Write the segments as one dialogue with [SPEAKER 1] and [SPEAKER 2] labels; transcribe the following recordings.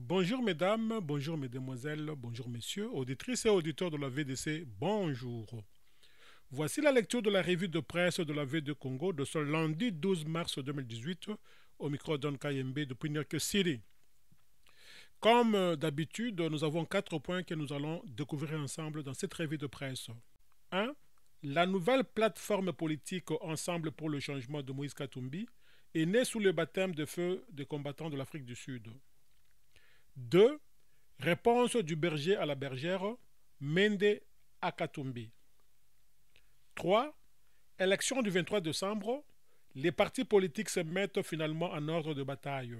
[SPEAKER 1] Bonjour mesdames, bonjour mesdemoiselles, bonjour messieurs, auditrices et auditeurs de la VDC, bonjour. Voici la lecture de la revue de presse de la V2 Congo de ce lundi 12 mars 2018 au micro d'On KMB depuis New York City. Comme d'habitude, nous avons 4 points que nous allons découvrir ensemble dans cette revue de presse. 1. La nouvelle plateforme politique Ensemble pour le changement de Moïse Katumbi est née sous le baptême de feu des combattants de l'Afrique du Sud. 2. Réponse du berger à la bergère, Mende à Katumbi. 3. Élection du 23 décembre, les partis politiques se mettent finalement en ordre de bataille.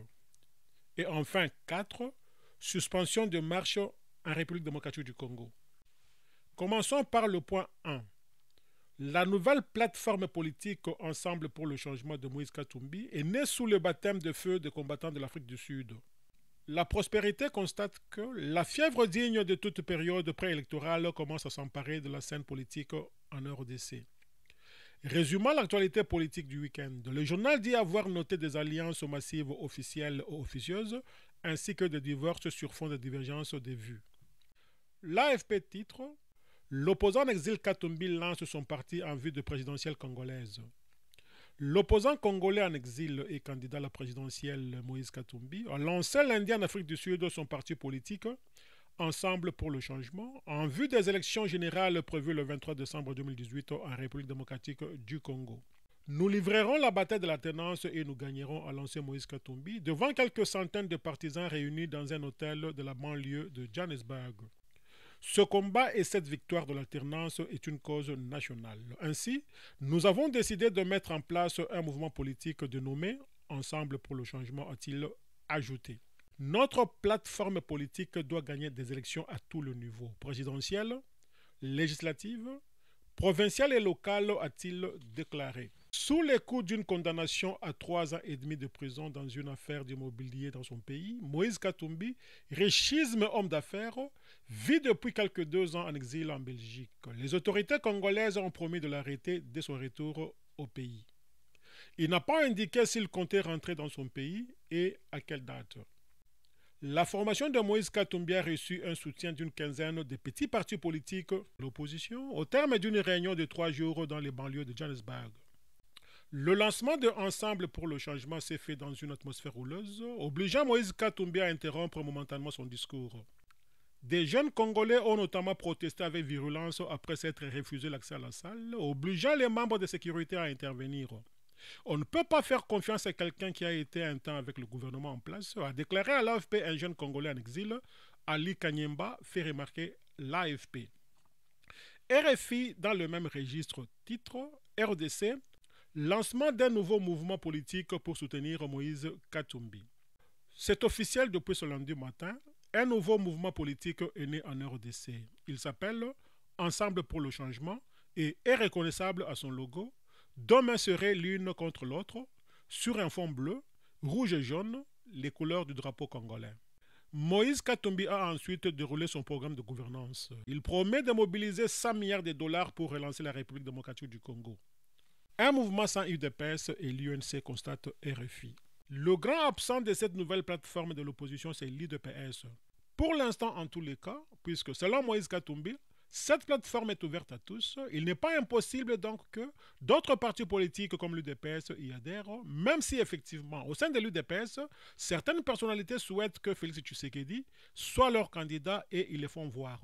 [SPEAKER 1] Et enfin 4. Suspension de marche en République démocratique du Congo. Commençons par le point 1. La nouvelle plateforme politique Ensemble pour le changement de Moïse Katumbi est née sous le baptême de feu des combattants de l'Afrique du Sud. La prospérité constate que la fièvre digne de toute période préélectorale commence à s'emparer de la scène politique en RDC. Résumant l'actualité politique du week-end, le journal dit avoir noté des alliances massives officielles ou officieuses ainsi que des divorces sur fond de divergences de vues. L'AFP titre « L'opposant en exil Katumbi lance son parti en vue de présidentielle congolaise ». L'opposant congolais en exil et candidat à la présidentielle Moïse Katumbi a lancé lundi en Afrique du Sud son parti politique Ensemble pour le changement en vue des élections générales prévues le 23 décembre 2018 en République démocratique du Congo. Nous livrerons la bataille de l'alternance et nous gagnerons, a lancé Moïse Katumbi devant quelques centaines de partisans réunis dans un hôtel de la banlieue de Johannesburg. Ce combat et cette victoire de l'alternance est une cause nationale. Ainsi, nous avons décidé de mettre en place un mouvement politique dénommé Ensemble pour le changement, a-t-il ajouté. Notre plateforme politique doit gagner des élections à tous les niveaux, présidentielles, législatives, provinciales et locales, a-t-il déclaré. Sous les coups d'une condamnation à 3 ans et demi de prison dans une affaire d'immobilier dans son pays, Moïse Katumbi, richissime homme d'affaires, vit depuis quelques 2 ans en exil en Belgique. Les autorités congolaises ont promis de l'arrêter dès son retour au pays. Il n'a pas indiqué s'il comptait rentrer dans son pays et à quelle date. La formation de Moïse Katumbi a reçu un soutien d'une quinzaine de petits partis politiques de l'opposition au terme d'une réunion de 3 jours dans les banlieues de Johannesburg. Le lancement de Ensemble pour le changement s'est fait dans une atmosphère houleuse, obligeant Moïse Katumbi à interrompre momentanément son discours. Des jeunes Congolais ont notamment protesté avec virulence après s'être refusé l'accès à la salle, obligeant les membres de sécurité à intervenir. On ne peut pas faire confiance à quelqu'un qui a été un temps avec le gouvernement en place, a déclaré à l'AFP un jeune Congolais en exil, Ali Kanyemba, fait remarquer l'AFP. RFI, dans le même registre, titre RDC, lancement d'un nouveau mouvement politique pour soutenir Moïse Katumbi. C'est officiel depuis ce lundi matin, un nouveau mouvement politique est né en RDC. Il s'appelle Ensemble pour le changement et est reconnaissable à son logo. Deux mains seraient l'une contre l'autre, sur un fond bleu, rouge et jaune, les couleurs du drapeau congolais. Moïse Katumbi a ensuite déroulé son programme de gouvernance. Il promet de mobiliser 100 milliards de dollars pour relancer la République démocratique du Congo. Un mouvement sans UDPS et l'UNC, constate RFI. Le grand absent de cette nouvelle plateforme de l'opposition, c'est l'UDPS. Pour l'instant, en tous les cas, puisque selon Moïse Katumbi, cette plateforme est ouverte à tous. Il n'est pas impossible donc que d'autres partis politiques comme l'UDPS y adhèrent, même si effectivement, au sein de l'UDPS, certaines personnalités souhaitent que Félix Tshisekedi soit leur candidat et ils les font voir.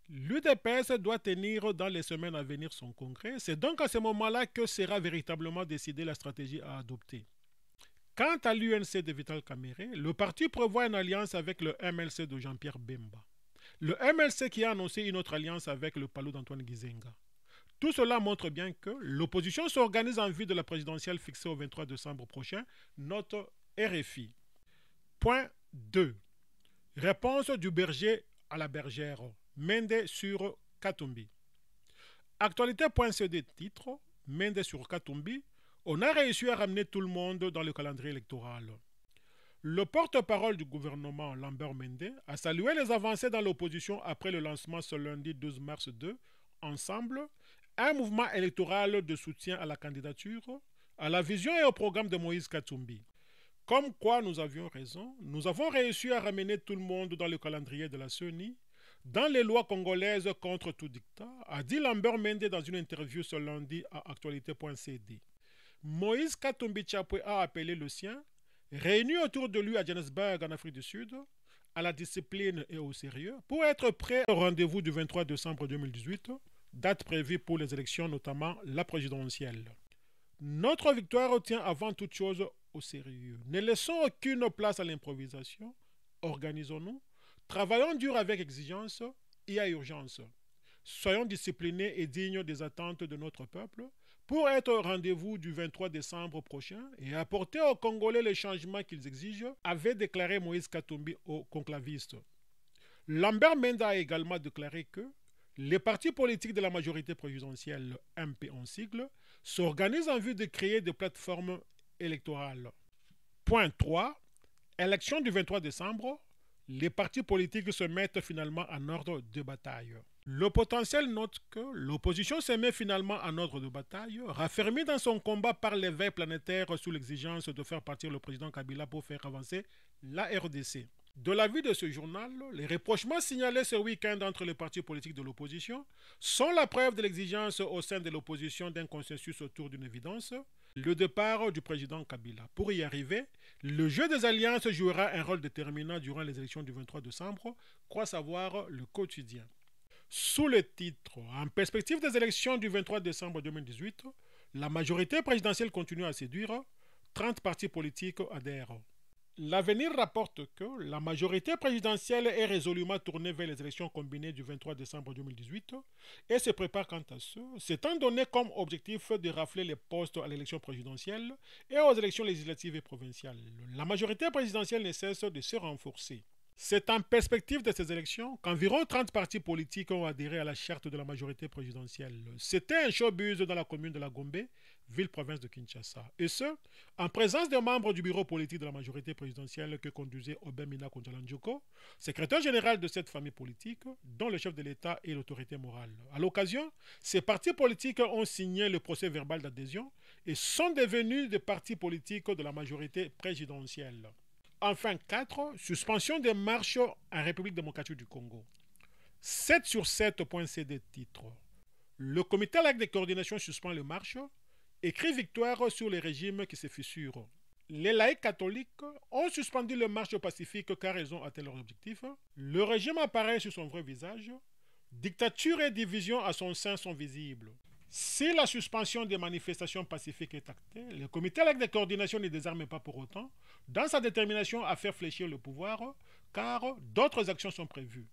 [SPEAKER 1] L'UDPS doit tenir dans les semaines à venir son congrès. C'est donc à ce moment-là que sera véritablement décidée la stratégie à adopter. Quant à l'UNC de Vital Kamerhe, le parti prévoit une alliance avec le MLC de Jean-Pierre Bemba. Le MLC qui a annoncé une autre alliance avec le Palou d'Antoine Gizenga. Tout cela montre bien que l'opposition s'organise en vue de la présidentielle fixée au 23 décembre prochain, note RFI. Point 2. Réponse du berger à la bergère. Mende sur Katumbi. Actualité.cd titre Mende sur Katumbi. On a réussi à ramener tout le monde dans le calendrier électoral. Le porte-parole du gouvernement, Lambert Mende, a salué les avancées dans l'opposition après le lancement ce lundi 12 mars 2, Ensemble, un mouvement électoral de soutien à la candidature, à la vision et au programme de Moïse Katumbi. Comme quoi nous avions raison, nous avons réussi à ramener tout le monde dans le calendrier de la CENI, dans les lois congolaises contre tout dictat, a dit Lambert Mende dans une interview ce lundi à actualité.cd. Moïse Katumbi Chapwe a appelé le sien, réunis autour de lui à Johannesburg en Afrique du Sud, à la discipline et au sérieux, pour être prêt au rendez-vous du 23 décembre 2018, date prévue pour les élections, notamment la présidentielle. Notre victoire tient avant toute chose au sérieux. Ne laissons aucune place à l'improvisation. Organisons-nous. Travaillons dur avec exigence et à urgence. Soyons disciplinés et dignes des attentes de notre peuple pour être au rendez-vous du 23 décembre prochain et apporter aux Congolais les changements qu'ils exigent, avait déclaré Moïse Katumbi aux conclavistes. Lambert Mende a également déclaré que les partis politiques de la majorité présidentielle, MP en sigle, s'organisent en vue de créer des plateformes électorales. Point 3. Élection du 23 décembre. Les partis politiques se mettent finalement en ordre de bataille. Le potentiel note que l'opposition se met finalement en ordre de bataille, raffermie dans son combat par l'éveil planétaire sous l'exigence de faire partir le président Kabila pour faire avancer la RDC. De l'avis de ce journal, les rapprochements signalés ce week-end entre les partis politiques de l'opposition sont la preuve de l'exigence au sein de l'opposition d'un consensus autour d'une évidence, le départ du président Kabila. Pour y arriver, le jeu des alliances jouera un rôle déterminant durant les élections du 23 décembre, croit savoir le quotidien. Sous le titre « En perspective des élections du 23 décembre 2018, la majorité présidentielle continue à séduire, 30 partis politiques adhèrent. » L'avenir rapporte que la majorité présidentielle est résolument tournée vers les élections combinées du 23 décembre 2018 et se prépare quant à ce, s'étant donné comme objectif de rafler les postes à l'élection présidentielle et aux élections législatives et provinciales. La majorité présidentielle ne cesse de se renforcer. C'est en perspective de ces élections qu'environ 30 partis politiques ont adhéré à la charte de la majorité présidentielle. C'était un showbiz dans la commune de la Gombe, ville-province de Kinshasa. Et ce, en présence des membres du bureau politique de la majorité présidentielle que conduisait Obemina Konjalandjoko, secrétaire général de cette famille politique, dont le chef de l'État est l'autorité morale. À l'occasion, ces partis politiques ont signé le procès verbal d'adhésion et sont devenus des partis politiques de la majorité présidentielle. Enfin, 4. Suspension des marches en République démocratique du Congo. 7 sur 7.cd titre. Le comité laïque de coordination suspend les marches. Écrit victoire sur les régimes qui se fissurent. Les laïcs catholiques ont suspendu les marches pacifiques car ils ont atteint leur objectif. Le régime apparaît sur son vrai visage. Dictature et division à son sein sont visibles. Si la suspension des manifestations pacifiques est actée, le comité laïque de coordination ne désarme pas pour autant dans sa détermination à faire fléchir le pouvoir, car d'autres actions sont prévues.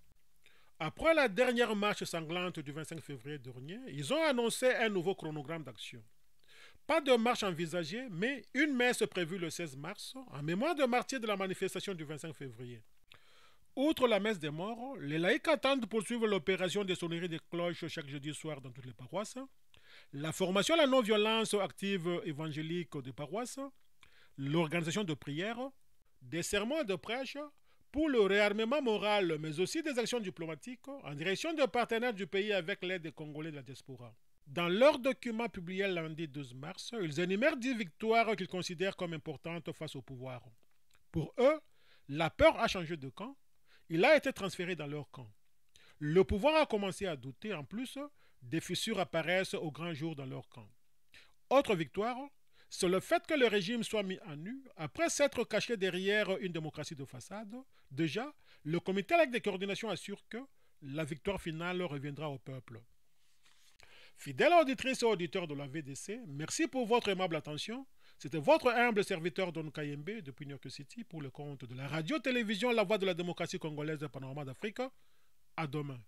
[SPEAKER 1] Après la dernière marche sanglante du 25 février dernier, ils ont annoncé un nouveau chronogramme d'action. Pas de marche envisagée, mais une messe prévue le 16 mars, en mémoire de martyrs de la manifestation du 25 février. Outre la messe des morts, les laïcs attendent poursuivre l'opération des sonneries des cloches chaque jeudi soir dans toutes les paroisses, la formation à la non-violence active évangélique des paroisses, l'organisation de prières, des sermons et de prêches pour le réarmement moral, mais aussi des actions diplomatiques en direction des partenaires du pays avec l'aide des Congolais de la diaspora. Dans leur document publié lundi 12 mars, ils énumèrent 10 victoires qu'ils considèrent comme importantes face au pouvoir. Pour eux, la peur a changé de camp, il a été transféré dans leur camp. Le pouvoir a commencé à douter, en plus, des fissures apparaissent au grand jour dans leur camp. Autre victoire, c'est le fait que le régime soit mis à nu après s'être caché derrière une démocratie de façade. Déjà, le comité laïque de coordination assure que la victoire finale reviendra au peuple. Fidèles auditrices et auditeurs de la VDC, merci pour votre aimable attention. C'était votre humble serviteur Don Kayembe depuis New York City pour le compte de la radio-télévision La Voix de la démocratie congolaise de Panorama d'Afrique. À demain.